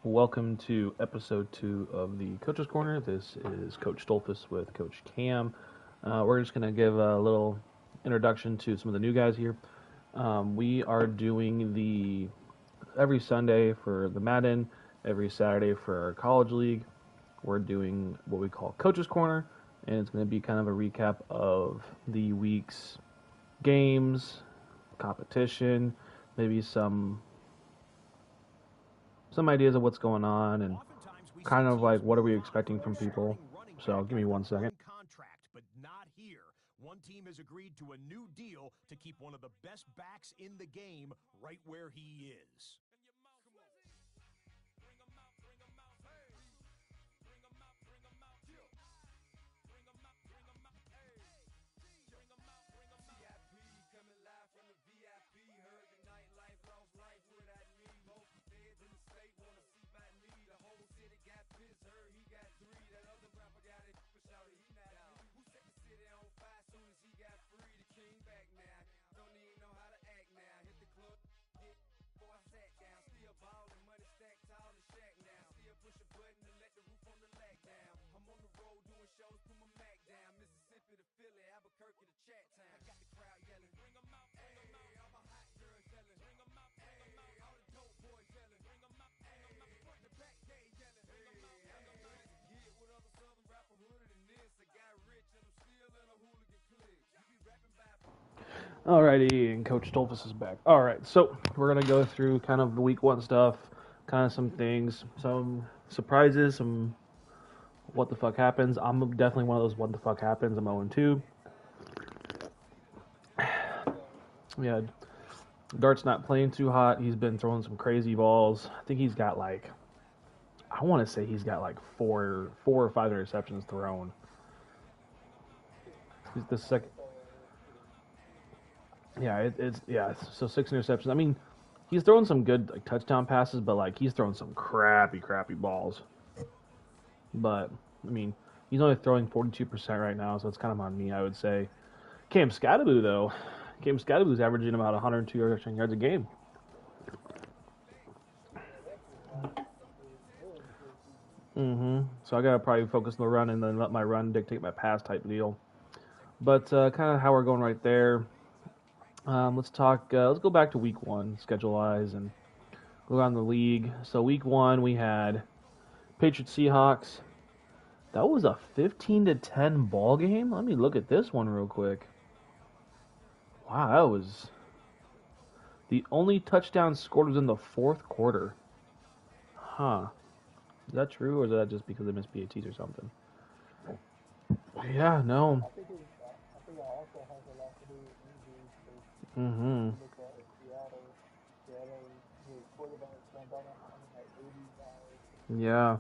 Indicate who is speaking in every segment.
Speaker 1: Welcome to episode 2 of the Coach's Corner. This is Coach Stolfus with Coach Cam. We're just going to give a little introduction to some of the new guys here. We are doing every Sunday for the Madden, every Saturday for our college league. We're doing what we call Coach's Corner, and it's going to be kind of a recap of the week's games, competition, maybe some ideas of what's going on, and kind of like what are we expecting from people. So give me 1 second.
Speaker 2: But not here. One team has agreed to a new deal to keep one of the best backs in the game right where he is.
Speaker 1: Alrighty, and Coach Stolfus is back. Alright, so we're going to go through kind of the week 1 stuff, kind of some things, some surprises, some what the fuck happens. I'm definitely one of those what the fuck happens. I'm 0-2. Yeah, Dart's not playing too hot. He's been throwing some crazy balls. I think he's got I want to say he's got four or five interceptions thrown. He's the second. Yeah, so 6 interceptions. I mean, he's throwing some good touchdown passes, but he's throwing some crappy balls. But I mean, he's only throwing 42% right now, so it's kind of on me, I would say. Cam Scattaboo's averaging about 102 yards a game. So I gotta probably focus on the run and then let my run dictate my pass type deal. But kind of how we're going right there. Let's talk. Let's go back to week 1 schedule-wise and go around the league. So week 1 we had Patriots Seahawks. That was a 15-10 ball game. Let me look at this one real quick. Wow, that was the only touchdown scored was in the 4th quarter. Huh? Is that true, or is that just because they missed PATs or something? Yeah, no. Yeah.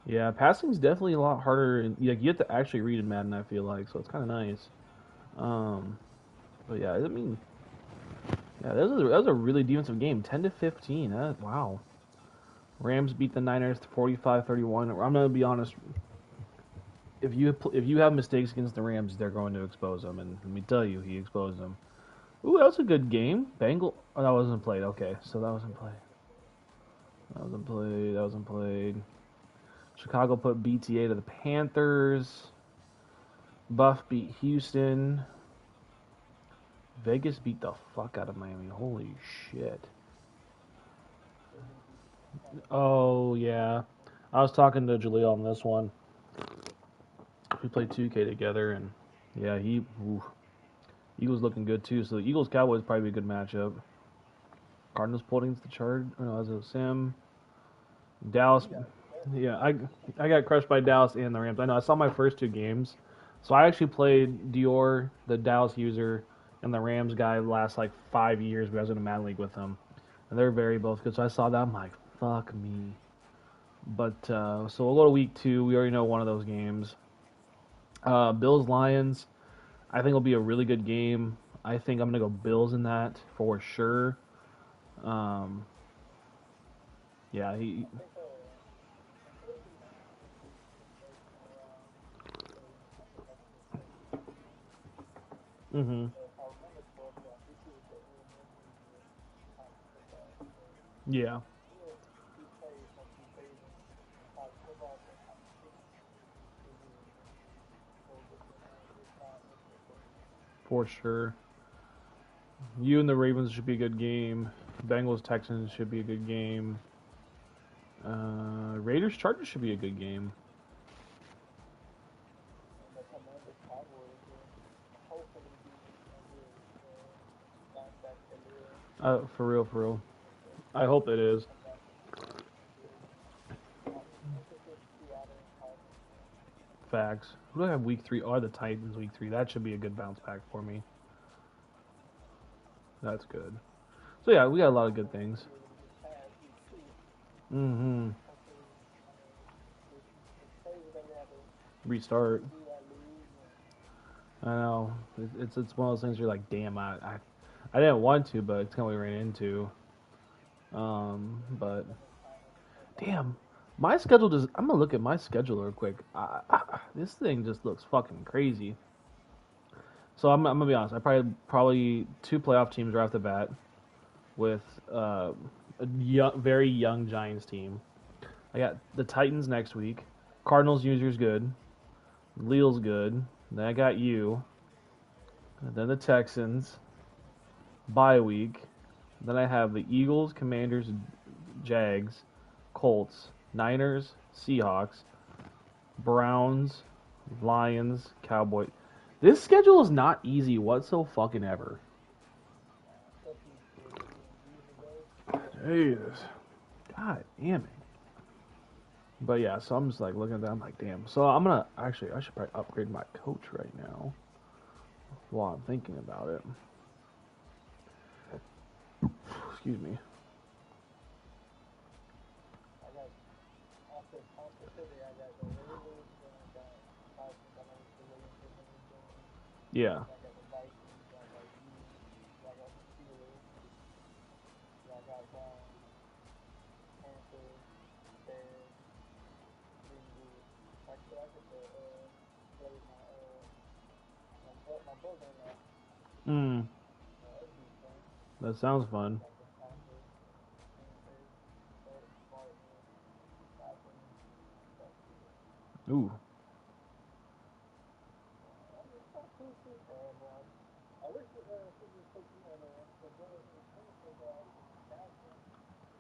Speaker 1: Yeah, passing's definitely a lot harder. You have to actually read in Madden, I feel like, so it's kind of nice. But yeah, I mean, yeah, that was a really defensive game. 10-15. Wow. Rams beat the Niners 45-31. I'm gonna be honest. If you have mistakes against the Rams, they're going to expose them, and let me tell you, he exposed them. Ooh, that was a good game. Oh, that wasn't played. Okay, so that wasn't played. That wasn't played. Chicago put BTA to the Panthers. Buff beat Houston. Vegas beat the fuck out of Miami. Holy shit. Oh, yeah. I was talking to Jaleel on this one. We played 2K together, and yeah, Eagles looking good too. So the Eagles-Cowboys probably be a good matchup. Cardinals pulled against the Chargers. Oh, no, that was a sim. Dallas. Yeah, I got crushed by Dallas and the Rams. I know. I saw my first 2 games. So I actually played Dior, the Dallas user, and the Rams guy the last 5 years. But I was in a Madden league with them, and they're very both good. So I saw that. I'm like, fuck me. But so we'll go to week 2. We already know one of those games. Bills Lions. I think it'll be a really good game. I think I'm gonna go Bills in that for sure. Yeah, Mm-hmm. Yeah, for sure. You and the Ravens should be a good game. Bengals Texans should be a good game. Raiders Chargers should be a good game. For real, for real. I hope it is. Facts. Who do I have week 3? Oh, the Titans week 3. That should be a good bounce back for me. That's good. So yeah, we got a lot of good things. Mm-hmm. Restart. I know. It's one of those things where you're like, damn, I didn't want to, but it's kind of what we ran into. But damn, my schedule just. I'm gonna look at my schedule real quick. This thing just looks fucking crazy. So I'm gonna be honest. I probably 2 playoff teams right off the bat with a very young Giants team. I got the Titans next week. Cardinals user's good. Leal's good. Then I got you. And then the Texans. Bye week. Then I have the Eagles, Commanders, Jags, Colts, Niners, Seahawks, Browns, Lions, Cowboys. This schedule is not easy whatsoever. Jesus. God damn it. But yeah, so I'm just like looking at that. I'm like, damn. So I'm gonna I should probably upgrade my coach right now while I'm thinking about it. Excuse me. Yeah. Mm. That sounds fun. Ooh.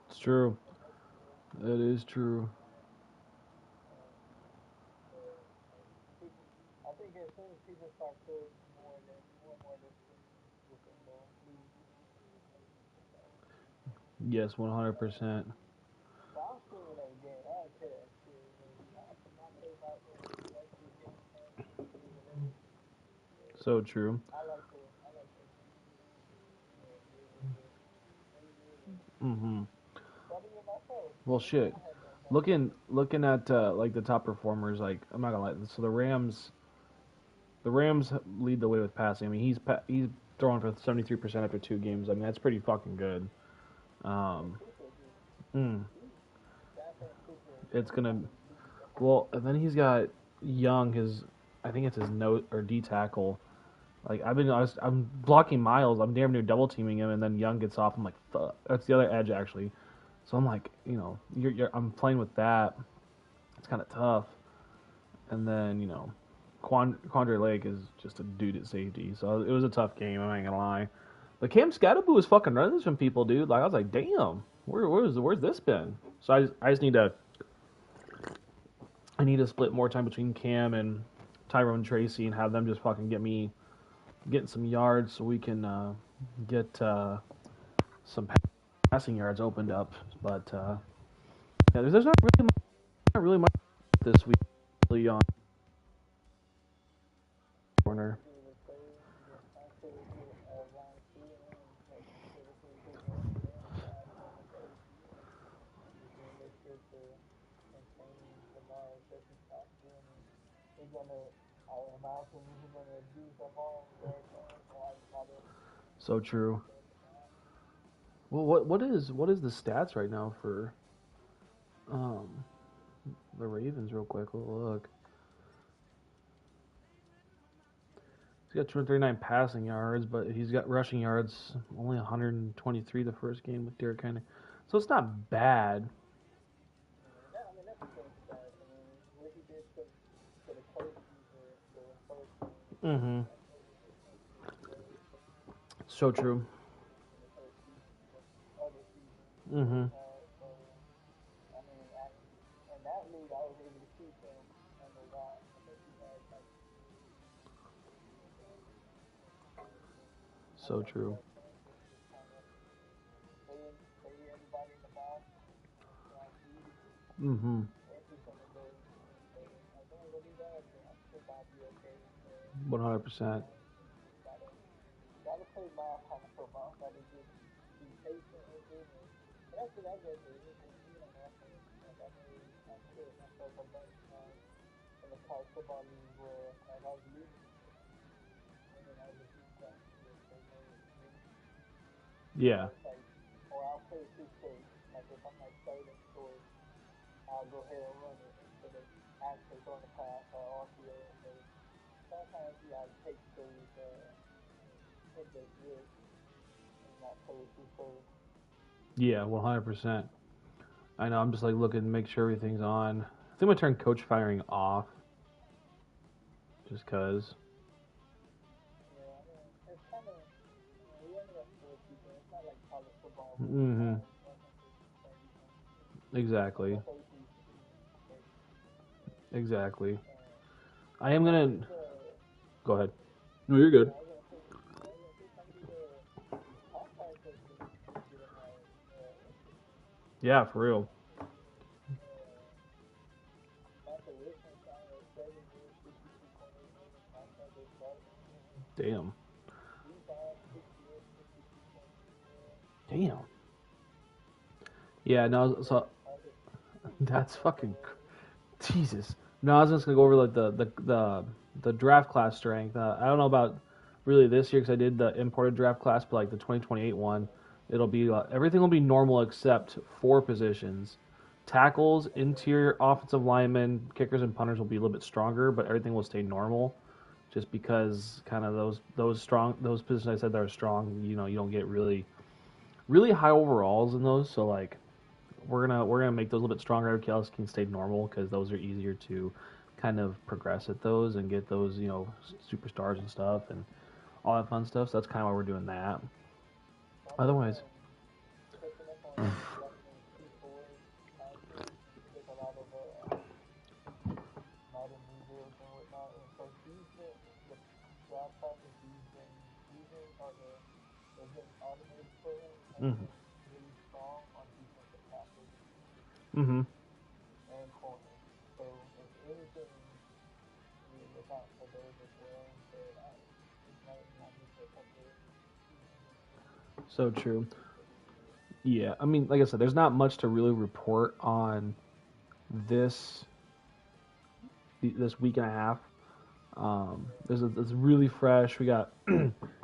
Speaker 1: It's true. It is true. Yes, 100%. So true. Mm-hmm. Well, shit. Looking at like the top performers, like I'm not gonna lie. So the Rams lead the way with passing. I mean, he's throwing for 73% after 2 games. I mean, that's pretty fucking good. Um, mm, it's gonna well, and then he's got Young. I think it's his note or D tackle. Like I'm blocking Miles. I'm damn near double teaming him, and then Young gets off. I'm like, fuck. That's the other edge actually. So I'm like, I'm playing with that. It's kind of tough. And then Quandre Lake is just a dude at safety. So it was a tough game. I'm not gonna lie. But Cam Scatterboo was fucking running some people, dude. Like I was like, damn, where's this been? So I just need to split more time between Cam and Tyrone Tracy and have them just fucking getting some yards so we can get some passing yards opened up. But yeah, there's not really much this week really on corner. So true. Well, what is the stats right now for um the Ravens? Real quick, we'll look. got 239 passing yards, but he's got rushing yards only 123 the first game with Derrick Henry. So it's not bad. Mm-hmm. So true. Mm-hmm. So true. Mm-hmm. 100%. Yeah. Yeah, 100%. I know. I'm just like looking to make sure everything's on. I think I'm gonna turn coach firing off, just cause. Mm-hmm. Exactly. Exactly. I am gonna. Go ahead. No, you're good. Yeah, for real. Damn. Damn. Yeah. No. So that's fucking Jesus. No, I was just gonna go over like the draft class strength. I don't know about really this year because I did the imported draft class, but like the 2028 one, it'll be everything will be normal except four positions. Tackles, interior offensive linemen, kickers, and punters will be a little bit stronger, but everything will stay normal. Just because kind of those positions I said that are strong, you don't get really high overalls in those. So like we're gonna make those a little bit stronger. Everything else can stay normal because those are easier to kind of progress at those and get those superstars and stuff and all that fun stuff. So that's kind of why we're doing that. Otherwise, mm-hmm. Mm-hmm. So true. Yeah, I mean, like I said, there's not much to really report on this this week and a half. It's really fresh. We got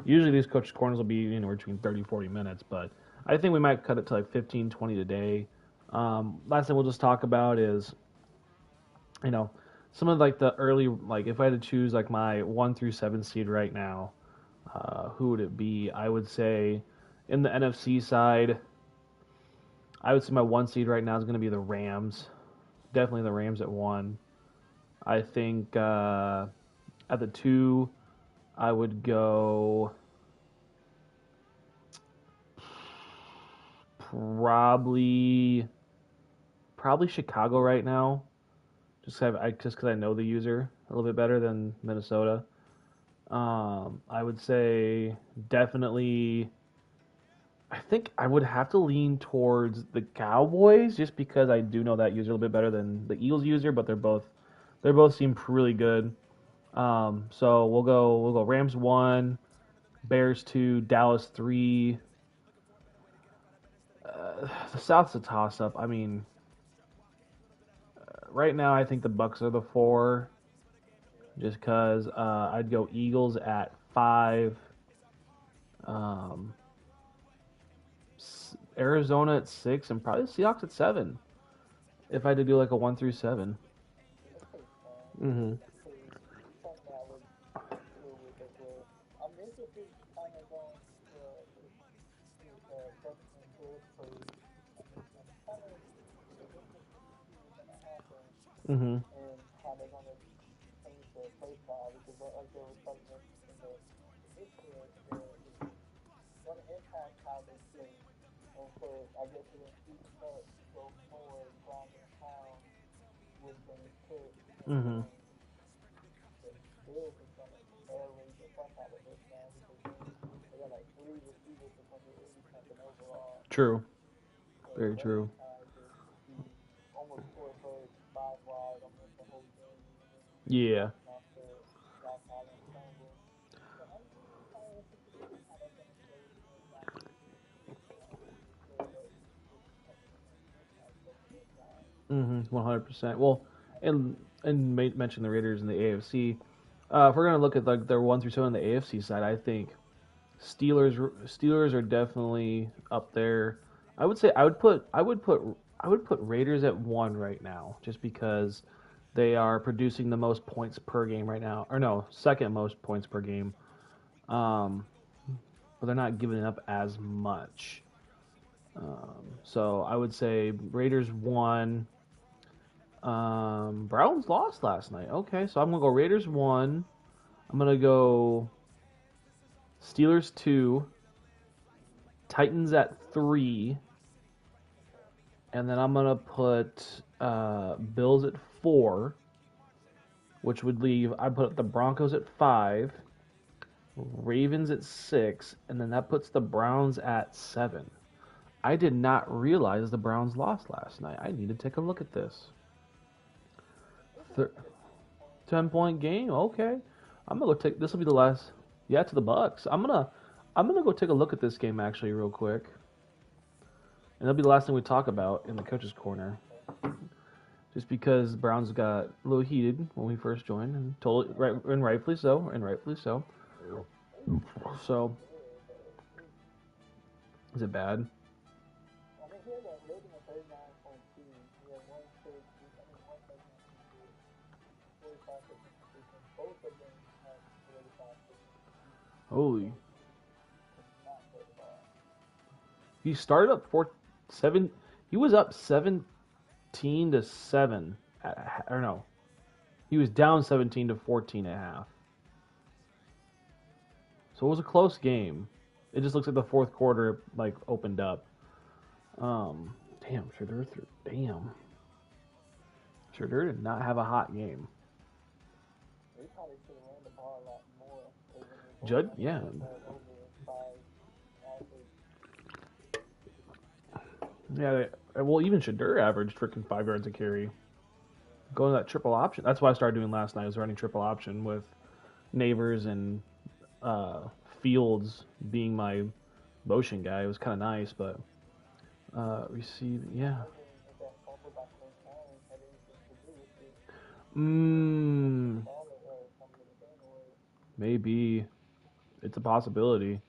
Speaker 1: usually these coaches corners will be anywhere between 30 40 minutes, but I think we might cut it to like 15 20 today. Last thing we'll just talk about is you know some of like the early like if I had to choose like my 1 through 7 seed right now, who would it be? I would say in the NFC side, I would say my 1 seed right now is going to be the Rams. Definitely the Rams at 1. I think at the 2, I would go probably Chicago right now. Just because I know the user a little bit better than Minnesota. I would say definitely. I think I would have to lean towards the Cowboys just because I do know that user a little bit better than the Eagles user, but they both seem really good. So we'll go Rams 1, Bears 2, Dallas 3. The South's a toss up. I mean, right now I think the Bucks are the 4, just because I'd go Eagles at 5, um, Arizona at 6, and probably the Seahawks at 7. If I had to do like a 1 through 7. Mm-hmm. Mm-hmm. Mm-hmm. True. Very true. Yeah. Mm-hmm. 100%. Well, and mention the Raiders in the AFC. If we're gonna look at like their 1 through 7 on the AFC side, I think Steelers are definitely up there. I would say I would put Raiders at 1 right now, just because they are producing the most points per game right now, or no, second most points per game. Um, but they're not giving up as much. So I would say Raiders 1. Browns lost last night. Okay, so I'm gonna go Raiders 1. I'm gonna go Steelers 2, Titans at 3, and then I'm gonna put Bills at 4, which would leave I put the Broncos at 5, Ravens at 6, and then that puts the Browns at 7. I did not realize the Browns lost last night. I need to take a look at this. 10-point game. Okay, I'm gonna go take. This will be the last. Yeah, to the Bucks. I'm gonna go take a look at this game actually real quick, and that'll be the last thing we talk about in the coaches' corner. Just because Browns got a little heated when we first joined, and rightfully so. So, is it bad? Holy! He started up 7. He was up 17-7. Or no, he was down 17-14 at half. So it was a close game. It just looks like the fourth quarter like opened up. Damn, Shedeur did not have a hot game. Judd, yeah. Yeah, well, even Shedeur averaged freaking 5 yards a carry. Going to that triple option. That's what I started doing last night. I was running triple option with Neighbors and Fields being my motion guy. It was kind of nice, but yeah. Mm, maybe it's a possibility.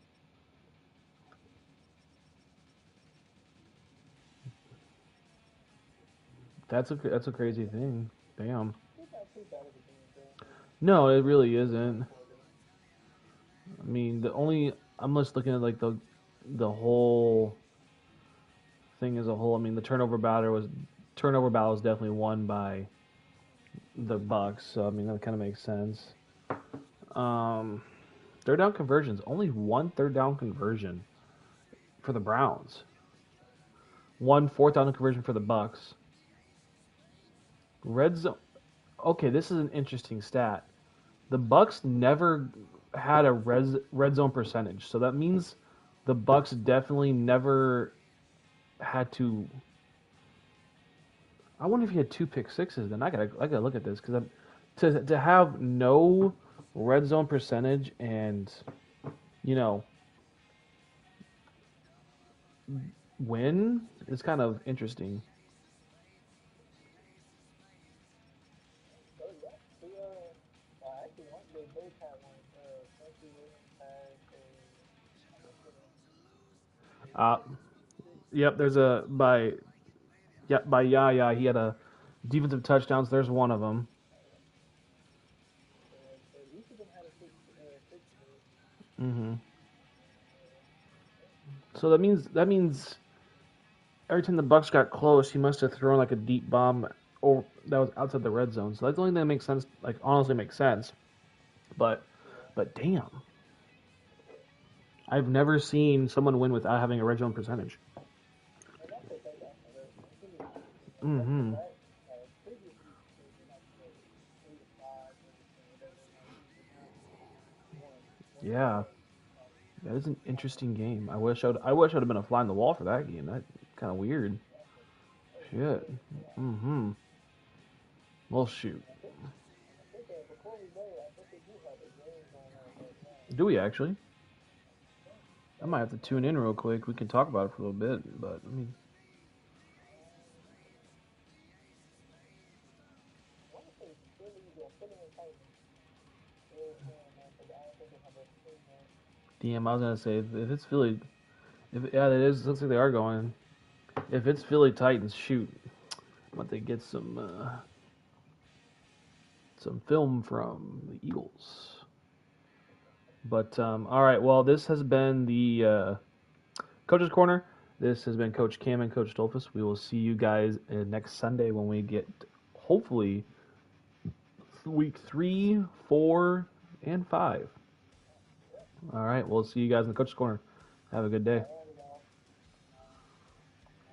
Speaker 1: That's a crazy thing. Damn. No, it really isn't. I mean, I'm just looking at like the whole thing as a whole. I mean, the turnover battle was definitely won by the Bucks. So I mean, that kind of makes sense. Um, third down conversions. Only one third down conversion for the Browns. One fourth down conversion for the Bucks. Red zone. Okay, this is an interesting stat. The Bucks never had a red zone percentage, so that means the Bucks definitely never had to. I wonder if he had 2 pick sixes. Then I gotta look at this because to have no red zone percentage and you know win is kind of interesting. Uh, yep. There's a by Yep, by Yaya. He had a defensive touchdowns. There's one of them. Mm-hmm. So that means every time the Bucks got close, he must have thrown like a deep bomb or that was outside the red zone. So that's the only thing that makes sense. Like honestly, makes sense. But damn, I've never seen someone win without having a red zone percentage. Mm-hmm. Yeah, that is an interesting game. I wish I'd have been a fly on the wall for that game. That kind of weird. Shit. Mm-hmm. Well, shoot. Do we actually? I might have to tune in real quick. We can talk about it for a little bit, but I mean, damn. I was gonna say if it's Philly, if yeah, it is. Looks like they are going. If it's Philly Titans, shoot, but they get some film from the Eagles. But all right. Well, this has been the Coach's Corner. This has been Coach Cam and Coach Stolfus. We will see you guys next Sunday when we get hopefully week 3, 4, and 5. All right. We'll see you guys in the Coach's Corner. Have a good day.